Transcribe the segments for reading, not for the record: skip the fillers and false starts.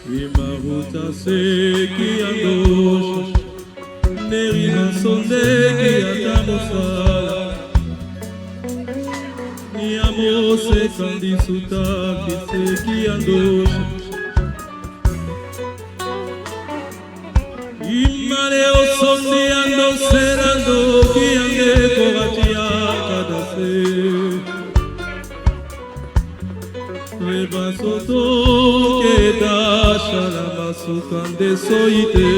Imaruta seki andosha Nerina sondeki atamosala Niamose kandisuta kiseki andosha Imane osondi ando serando kiange kovatia kadase Rebasoto keda shalama sukande soite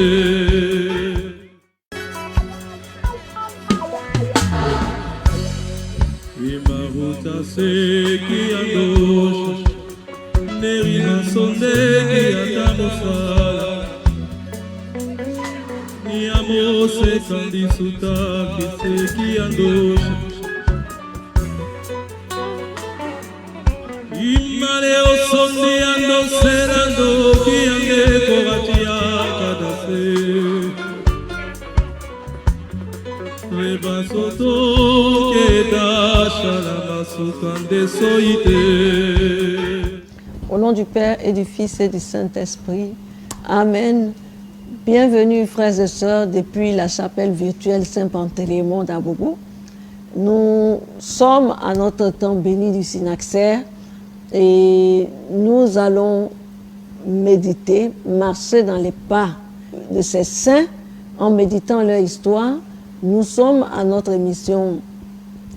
Imaruta seki andosha Nerina sondeki atamosala Niamose kandisuta kiseki andosha Imane osondi ando serando kiange kovatia kadase Rebasoto keda shalama sukande soite. Au nom du Père et du Fils et du Saint-Esprit, Amen. Bienvenue frères et sœurs depuis la chapelle virtuelle Saint-Pantélémon d'Abobo. Nous sommes à notre temps béni du Synaxaire et nous allons méditer, marcher dans les pas de ces saints en méditant leur histoire. Nous sommes à notre émission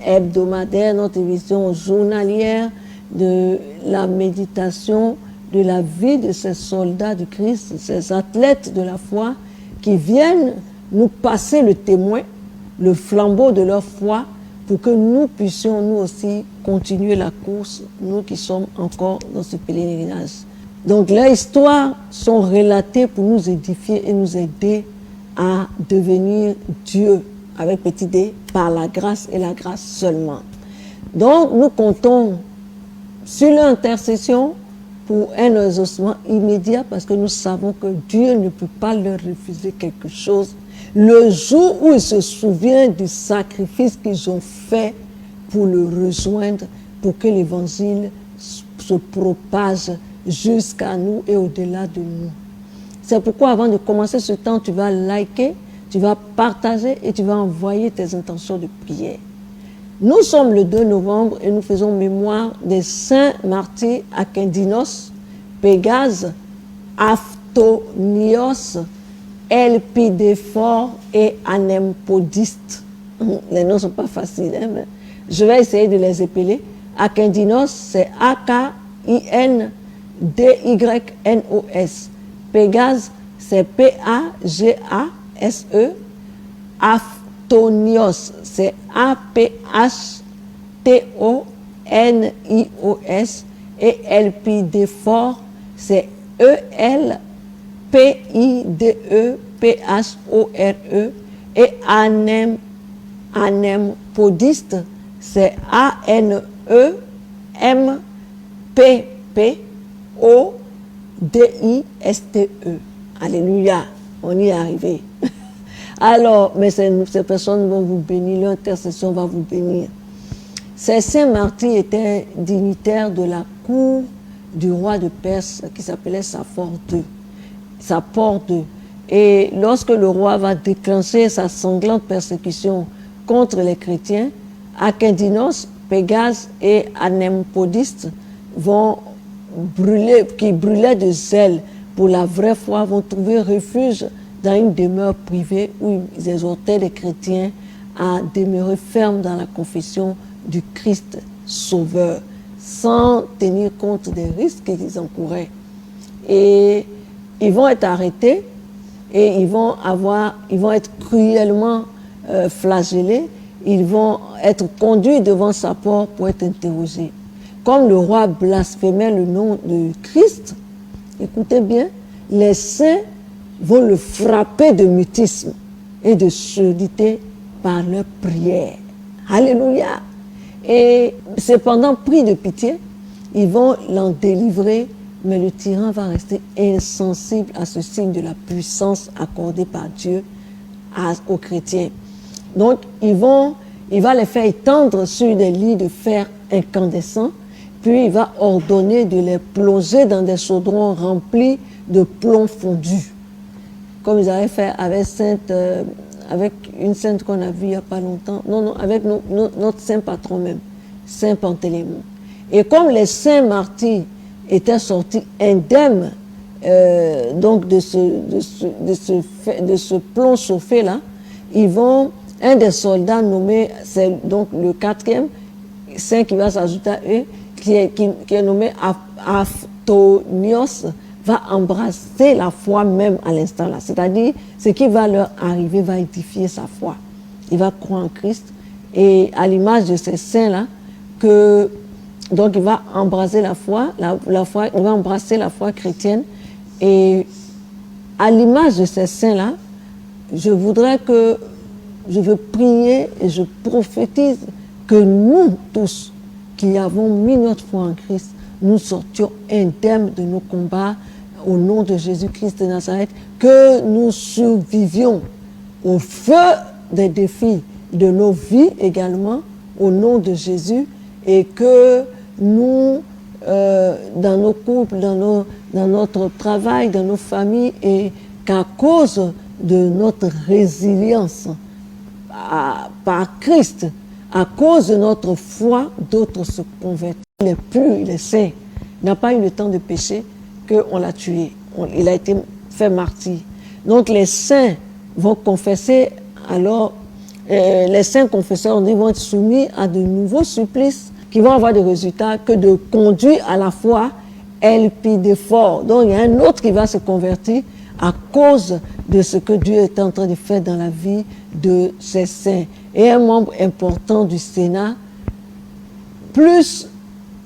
hebdomadaire, notre émission journalière de la méditation de la vie de ces soldats du Christ, ces athlètes de la foi qui viennent nous passer le témoin, le flambeau de leur foi pour que nous puissions nous aussi continuer la course, nous qui sommes encore dans ce pèlerinage. Donc leurs histoires sont relatées pour nous édifier et nous aider à devenir Dieu, avec petit d, par la grâce et la grâce seulement. Donc nous comptons sur l'intercession pour un exaucement immédiat parce que nous savons que Dieu ne peut pas leur refuser quelque chose. Le jour où il se souvient du sacrifice qu'ils ont fait pour le rejoindre, pour que l'évangile se propage jusqu'à nous et au-delà de nous. C'est pourquoi avant de commencer ce temps, tu vas liker, tu vas partager et tu vas envoyer tes intentions de prière. Nous sommes le 2 novembre et nous faisons mémoire des saints martyrs Akindinos, Pégase, Aphtonios, Elpidéphore et Anempodiste. Les noms ne sont pas faciles, hein, mais je vais essayer de les épeler. Akindinos, c'est A-K-I-N-D-Y-N-O-S. Pégase, c'est P-A-G-A-S-E. Aphtonios, c'est A-P-H-T-O-N-I-O-S. Et Elpidéphore, c'est E-L-P-I-D-E-P-H-O-R-E. Et Anempodiste, c'est A-N-E-M-P-P-O-D-I-S-T-E. Alléluia, on y est arrivé. Alors, mais ces personnes vont vous bénir, leur intercession va vous bénir. Ces saints martyrs étaient dignitaires de la cour du roi de Perse qui s'appelait Sapor II. Et lorsque le roi va déclencher sa sanglante persécution contre les chrétiens, Akindinos, Pégase et Anempodiste qui brûlaient de zèle pour la vraie foi, vont trouver refuge dans une demeure privée où ils exhortaient les chrétiens à demeurer fermes dans la confession du Christ Sauveur, sans tenir compte des risques qu'ils encouraient. Et ils vont être arrêtés et ils vont être cruellement flagellés, ils vont être conduits devant Sapor pour être interrogés. Comme le roi blasphémait le nom de Christ, écoutez bien, les saints vont le frapper de mutisme et de surdité par leur prière. Alléluia! Et cependant, pris de pitié, ils vont l'en délivrer, mais le tyran va rester insensible à ce signe de la puissance accordée par Dieu aux chrétiens. Donc, il va les faire étendre sur des lits de fer incandescents, puis il va ordonner de les plonger dans des chaudrons remplis de plomb fondu, comme ils avaient fait avec une sainte qu'on a vue il n'y a pas longtemps, non, avec notre saint patron même, Saint Panthélémon. Et comme les saints martyrs étaient sortis indemnes donc de ce plomb chauffé là, un des soldats nommé, c'est donc le 4e saint qui va s'ajouter à eux, qui est nommé Aphtonios, va embrasser la foi même à l'instant là. C'est-à-dire, ce qui va leur arriver va édifier sa foi. Il va croire en Christ et à l'image de ces saints-là, donc il va embrasser la foi, il va embrasser la foi chrétienne et à l'image de ces saints-là, je veux prier et je prophétise que nous tous qui avons mis notre foi en Christ, nous sortions indemnes de nos combats au nom de Jésus-Christ de Nazareth, que nous survivions au feu des défis de nos vies également, au nom de Jésus, et que nous, dans nos couples, dans notre travail, dans nos familles, et qu'à cause de notre résilience par Christ, à cause de notre foi, d'autres se convertissent. Il est pur, il est saint, il n'a pas eu le temps de pécher, qu'on l'a tué. Il a été fait martyr. Donc les saints vont confesser, alors les saints confesseurs vont être soumis à de nouveaux supplices qui vont avoir des résultats que de conduire à la foi elpidéphore. Donc il y a un autre qui va se convertir à cause de ce que Dieu est en train de faire dans la vie de ces saints. Et un membre important du Sénat, plus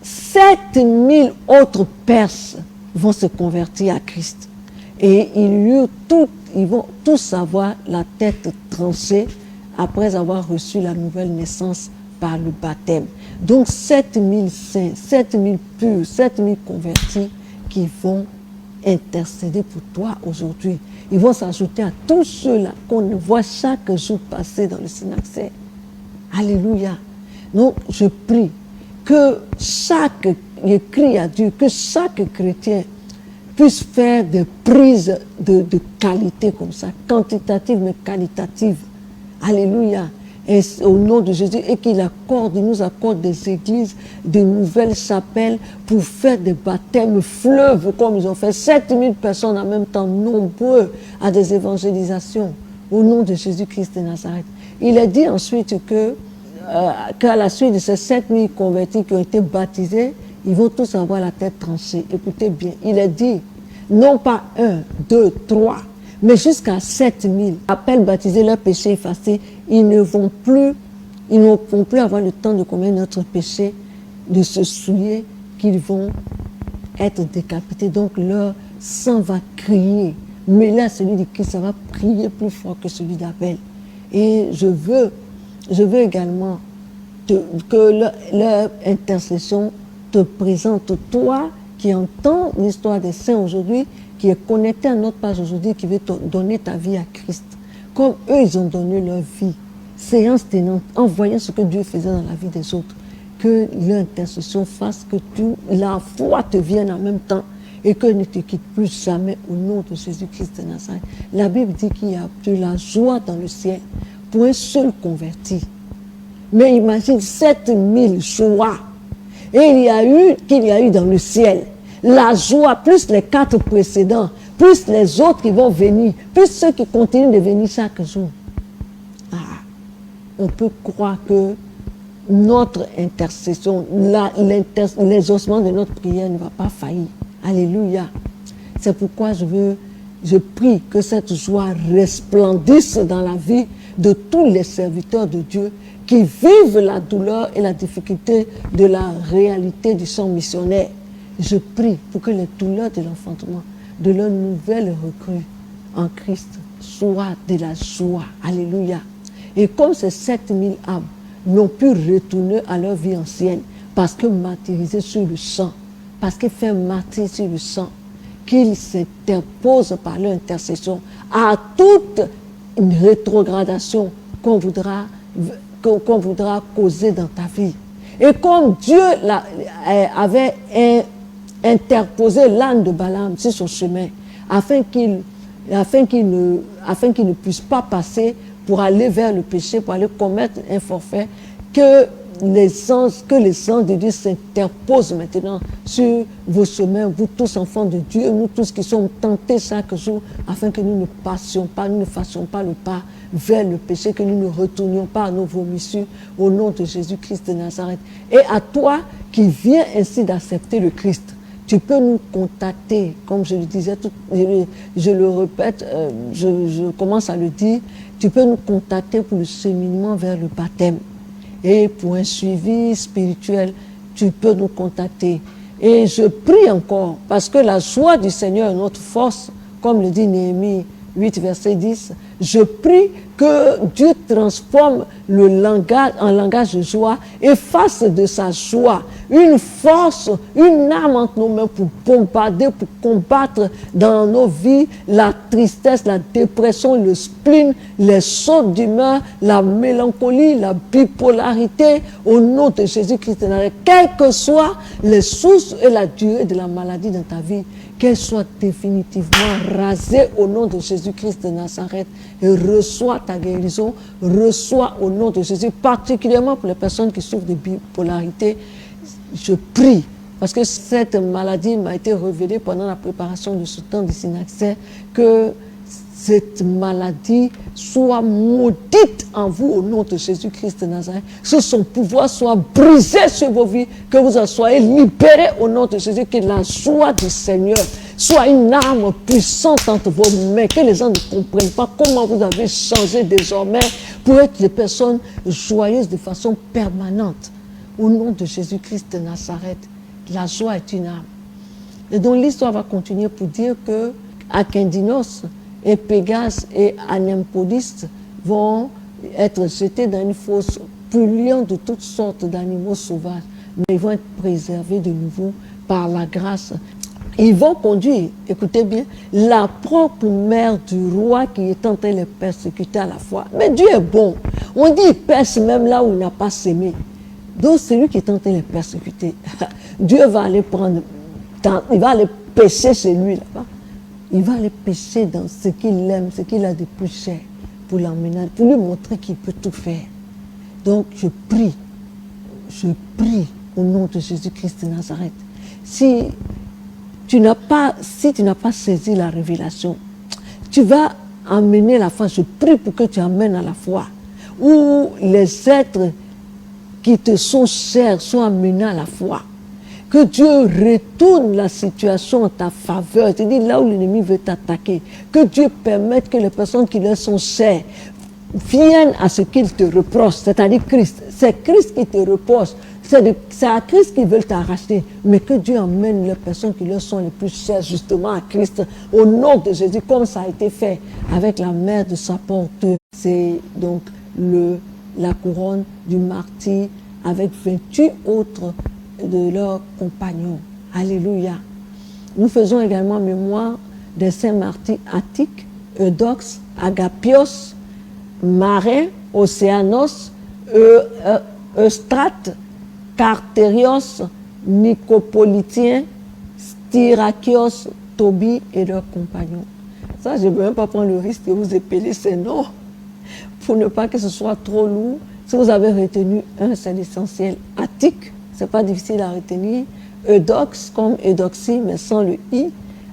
7000 autres Perses vont se convertir à Christ. Et ils vont tous avoir la tête tranchée après avoir reçu la nouvelle naissance par le baptême. Donc 7000 saints, 7000 purs, 7000 convertis qui vont intercéder pour toi aujourd'hui. Ils vont s'ajouter à tous ceux-là qu'on voit chaque jour passer dans le Synaxaire. Alléluia. Donc je prie que je crie à Dieu, que chaque chrétien puisse faire des prises de qualité comme ça, quantitatives mais qualitatives. Alléluia. Et au nom de Jésus, et qu'il nous accorde des églises, de nouvelles chapelles pour faire des baptêmes fleuves comme ils ont fait 7000 personnes en même temps, nombreux à des évangélisations au nom de Jésus-Christ de Nazareth. Il est dit ensuite qu'à la suite de ces 7000 convertis qui ont été baptisés, ils vont tous avoir la tête tranchée. Écoutez bien, il est dit, non pas 1, 2, 3, mais jusqu'à 7000 appellent baptisés, leurs péchés effacés, ils ne vont plus avoir le temps de commettre notre péché, de se souiller, qu'ils vont être décapités. Donc leur sang va crier. Mais là, celui de Christ, ça va crier plus fort que celui d'Abel. Et je veux également que leur intercession te présente, toi qui entends l'histoire des saints aujourd'hui, qui est connecté à notre page aujourd'hui, qui veut te donner ta vie à Christ. Comme eux, ils ont donné leur vie, séance tenante, en voyant ce que Dieu faisait dans la vie des autres, que l'intercession fasse que la foi te vienne en même temps et que ne te quitte plus jamais au nom de Jésus-Christ de Nazareth. La Bible dit qu'il y a de la joie dans le ciel pour un seul converti. Mais imagine 7000 joies. Et qu'il y a eu dans le ciel la joie, plus les 4 précédents, plus les autres qui vont venir, plus ceux qui continuent de venir chaque jour. On peut croire que notre intercession, l'exaucement de notre prière ne va pas faillir. Alléluia. C'est pourquoi je prie que cette joie resplendisse dans la vie de tous les serviteurs de Dieu qui vivent la douleur et la difficulté de la réalité du sang missionnaire. Je prie pour que les douleurs de l'enfantement, de leur nouvelle recrue en Christ, soient de la joie. Alléluia. Et comme ces 7000 âmes n'ont pu retourner à leur vie ancienne, parce que martyrisés sur le sang, parce qu'ils font martyr sur le sang, qu'ils s'interposent par leur intercession à toute une rétrogradation qu'on voudra causer dans ta vie. Et comme Dieu avait interposé l'âne de Balaam sur son chemin, afin qu'ils ne puissent pas passer pour aller vers le péché, pour aller commettre un forfait, que les anges de Dieu s'interposent maintenant sur vos chemins, vous tous enfants de Dieu, nous tous qui sommes tentés chaque jour, afin que nous ne fassions pas le pas vers le péché, que nous ne retournions pas à nos vomissures, au nom de Jésus-Christ de Nazareth. Et à toi qui viens ainsi d'accepter le Christ, tu peux nous contacter, comme je le disais, je le répète, je commence à le dire, tu peux nous contacter pour le cheminement vers le baptême. Et pour un suivi spirituel, tu peux nous contacter. Et je prie encore, parce que la joie du Seigneur est notre force, comme le dit Néhémie 8, verset 10, je prie que Dieu transforme le langage en langage de joie et fasse de sa joie une force, une arme entre nos mains pour bombarder, pour combattre dans nos vies la tristesse, la dépression, le spleen, les sautes d'humeur, la mélancolie, la bipolarité, au nom de Jésus-Christ de Nazareth. Quelles que soient les sources et la durée de la maladie dans ta vie, qu'elle soit définitivement rasée au nom de Jésus-Christ de Nazareth, et reçois ta guérison, reçois au nom de Jésus, particulièrement pour les personnes qui souffrent de bipolarité. Je prie, parce que cette maladie m'a été révélée pendant la préparation de ce temps de Synaxaire, que cette maladie soit maudite en vous au nom de Jésus-Christ de Nazareth, que son pouvoir soit brisé sur vos vies, que vous en soyez libérés au nom de Jésus, que la joie du Seigneur soit une arme puissante entre vos mains, que les gens ne comprennent pas comment vous avez changé désormais pour être des personnes joyeuses de façon permanente. Au nom de Jésus-Christ de Nazareth, la joie est une arme. Et donc l'histoire va continuer pour dire que Akindinos et Pégase et Anémpolis vont être jetés dans une fosse pulluant de toutes sortes d'animaux sauvages, mais ils vont être préservés de nouveau par la grâce. Ils vont conduire, écoutez bien, la propre mère du roi qui est en train de les persécuter à la fois. Mais Dieu est bon. On dit qu'il perce même là où il n'a pas sémé. Donc c'est lui qui est en train de les persécuter. Dieu va aller prendre, il va aller pêcher chez lui là-bas. Il va aller pêcher dans ce qu'il aime, ce qu'il a de plus cher, pour l'emmener, pour lui montrer qu'il peut tout faire. Donc je prie au nom de Jésus-Christ de Nazareth. Si tu n'as pas saisi la révélation, tu vas amener la foi. Je prie pour que tu amènes à la foi, où les êtres qui te sont chers sont amenés à la foi. Que Dieu retourne la situation en ta faveur, c'est-à-dire là où l'ennemi veut t'attaquer. Que Dieu permette que les personnes qui leur sont chères viennent à ce qu'il te reproche, c'est-à-dire Christ. C'est Christ qui te reproche. C'est à Christ qu'ils veulent t'arracher, mais que Dieu emmène les personnes qui leur sont les plus chères justement à Christ, au nom de Jésus, comme ça a été fait avec la mère de sa porteuse. C'est donc la couronne du martyr avec 28 autres de leurs compagnons. Alléluia. Nous faisons également mémoire des saints martyrs Attique, Eudoxe, Agapios, Marin, Océanos, Eustrate, Cartérios, Nicopolitien, Styrakios, Tobie et leurs compagnons. Ça, je ne veux même pas prendre le risque de vous épeler ces noms pour ne pas que ce soit trop lourd. Si vous avez retenu un, c'est l'essentiel. Attique, ce n'est pas difficile à retenir. Eudoxe, comme Eudoxie, mais sans le i.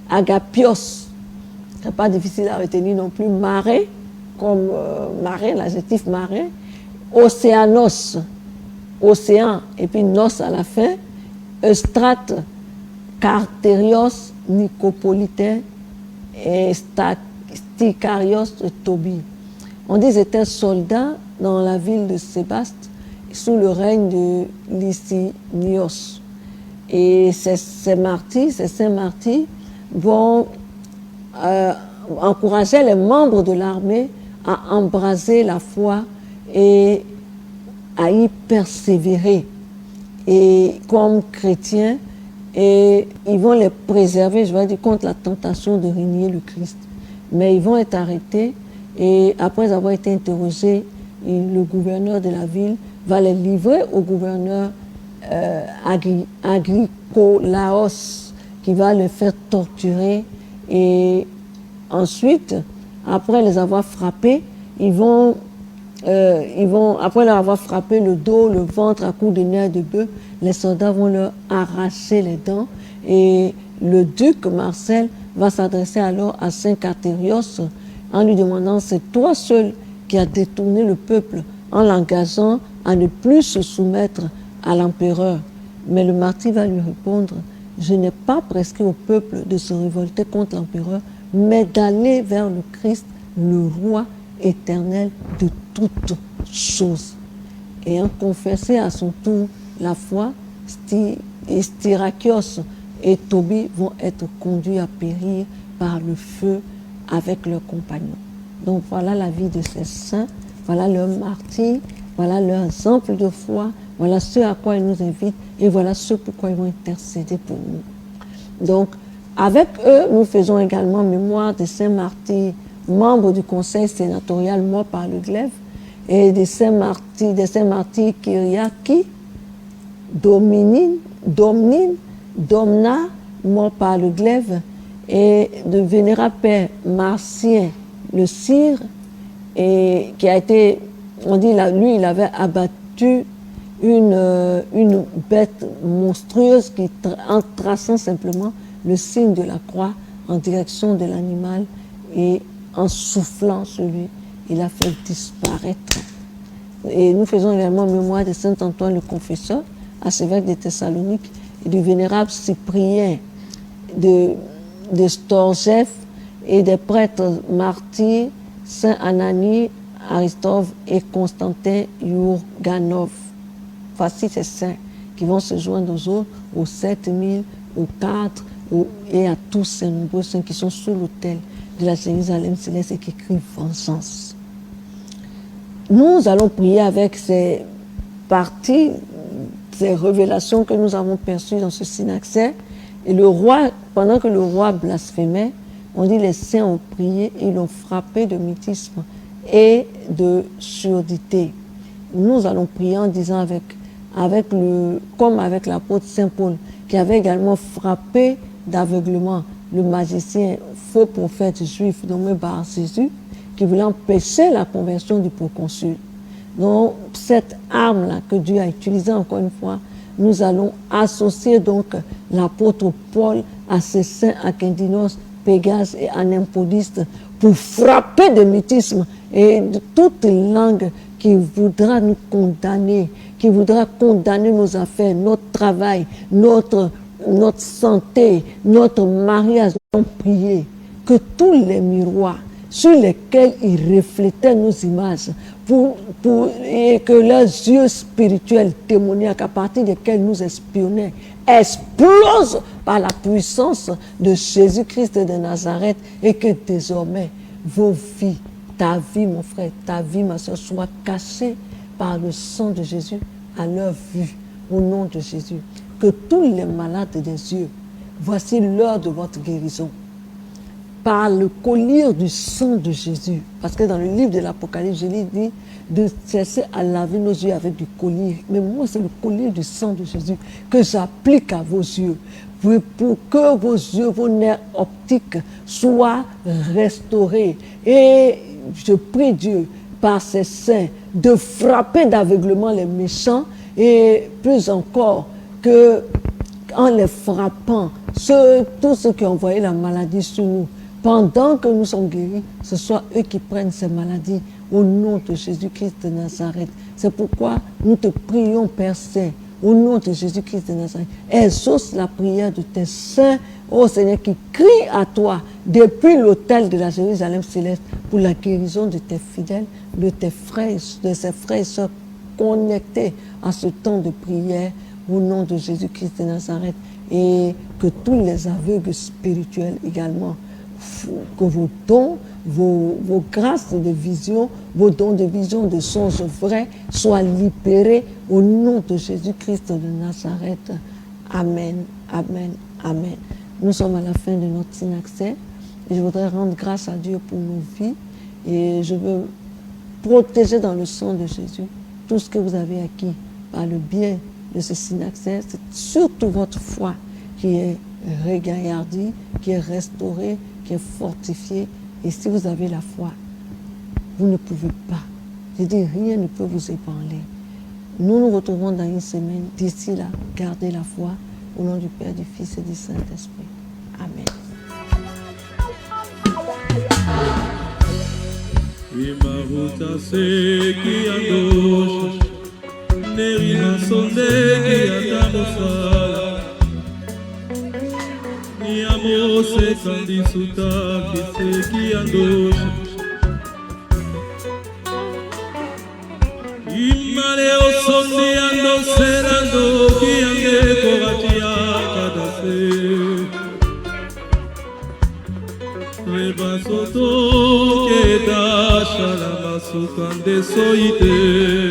Agapios, ce n'est pas difficile à retenir non plus. Marin, comme marin, l'adjectif marin. Océanos, océan, et puis nos à la fin. Eustrate, Cartérios, Nicopolitain, et Sticarios, Tobie. On dit qu'ils étaient soldats dans la ville de Sébaste, sous le règne de Licinios. Et ces saints martyrs vont encourager les membres de l'armée à embraser la foi et à y persévérer. Et comme chrétiens, et ils vont les préserver, je vais dire, contre la tentation de renier le Christ. Mais ils vont être arrêtés et après avoir été interrogés, le gouverneur de la ville va les livrer au gouverneur Agricolaos, qui va les faire torturer Et ensuite, après les avoir frappés, après leur avoir frappé le dos, le ventre à coups de nerfs de bœuf, les soldats vont leur arracher les dents. Et le duc Marcel va s'adresser alors à Saint Catérios en lui demandant: c'est toi seul qui as détourné le peuple en l'engageant à ne plus se soumettre à l'empereur. Mais le martyr va lui répondre: je n'ai pas prescrit au peuple de se révolter contre l'empereur, mais d'aller vers le Christ, le roi éternel de toutes choses. Ayant confessé à son tour la foi, Styrakios et Tobie vont être conduits à périr par le feu avec leurs compagnons. Donc voilà la vie de ces saints, voilà leur martyrs, voilà leur exemple de foi, voilà ce à quoi ils nous invitent et voilà ce pourquoi ils vont intercéder pour nous. Donc avec eux, nous faisons également mémoire des saints martyrs, membres du conseil sénatorial mort par le glaive, et des saints martyrs Kyriaki, Domna, mort par le glaive, et de vénérable père Marcien le Cire, et qui a été, on dit, lui, il avait abattu une bête monstrueuse qui, en traçant simplement le signe de la croix en direction de l'animal et en soufflant sur lui, il a fait disparaître. Et nous faisons également mémoire de Saint Antoine le Confesseur, archevêque de Thessalonique, et du vénérable Cyprien de Storgef, et des prêtres martyrs, Saint Ananie, Aristove et Constantin Yourganov. Voici ces saints qui vont se joindre aux autres, aux 7000, aux 4, et à tous ces nombreux saints qui sont sous l'autel de la Jérusalem céleste et qui crient vengeance. Nous allons prier avec ces parties, ces révélations que nous avons perçues dans ce synaxaire. Et le roi, pendant que le roi blasphémait, on dit les saints ont prié et ils l'ont frappé de mutisme et de surdité. Nous allons prier en disant comme avec l'apôtre Saint Paul, qui avait également frappé d'aveuglement le magicien, faux prophète juif nommé Bar Jésus, qui voulait empêcher la conversion du proconsul. Donc, cette arme-là que Dieu a utilisée encore une fois, nous allons associer donc l'apôtre Paul à ces saints Akindinos, Pégase et Anémpodiste pour frapper de mutisme et de toute langue qui voudra nous condamner, qui voudra condamner nos affaires, notre travail, notre santé, notre mariage. Nous allons prier que tous les miroirs sur lesquels ils reflétaient nos images, et que leurs yeux spirituels démoniaques à partir desquels nous espionnaient explosent par la puissance de Jésus-Christ de Nazareth, et que désormais vos vies, ta vie mon frère, ta vie ma soeur, soient cachées par le sang de Jésus à leur vue, au nom de Jésus. Que tous les malades des yeux, voici l'heure de votre guérison. Par le collier du sang de Jésus. Parce que dans le livre de l'Apocalypse, Jésus dit de cesser à laver nos yeux avec du collier. Mais moi, c'est le collier du sang de Jésus que j'applique à vos yeux. Pour que vos yeux, vos nerfs optiques soient restaurés. Et je prie Dieu, par ses saints, de frapper d'aveuglement les méchants, et plus encore que en les frappant, tous ceux qui ont envoyé la maladie sur nous, pendant que nous sommes guéris, ce soit eux qui prennent ces maladies au nom de Jésus-Christ de Nazareth. C'est pourquoi nous te prions, Père Saint, au nom de Jésus-Christ de Nazareth. Exauce la prière de tes saints, ô Seigneur, qui crient à toi depuis l'autel de la Jérusalem céleste pour la guérison de tes fidèles, de tes frères, de ces frères et sœurs connectés à ce temps de prière au nom de Jésus-Christ de Nazareth, et que tous les aveugles spirituels également, que vos dons, vos grâces de vision, vos dons de vision, de songes vrais soient libérés au nom de Jésus-Christ de Nazareth. Amen, amen, amen. Nous sommes à la fin de notre synaxaire et je voudrais rendre grâce à Dieu pour nos vies, et je veux protéger dans le sang de Jésus tout ce que vous avez acquis par le biais de ce synaxaire. C'est surtout votre foi qui est regaillardie, qui est restaurée, qui est fortifié. Et si vous avez la foi, vous ne pouvez pas. Je dis, rien ne peut vous ébranler. Nous nous retrouvons dans une semaine. D'ici là, gardez la foi au nom du Père, du Fils et du Saint-Esprit. Amen. Imaruta seki andosha Nerina sondeki atamosala Niamose kandisuta kiseki andosha Imane osondi andoserando Kiange kovatia kadase Reba soto ke da shalama sukande soite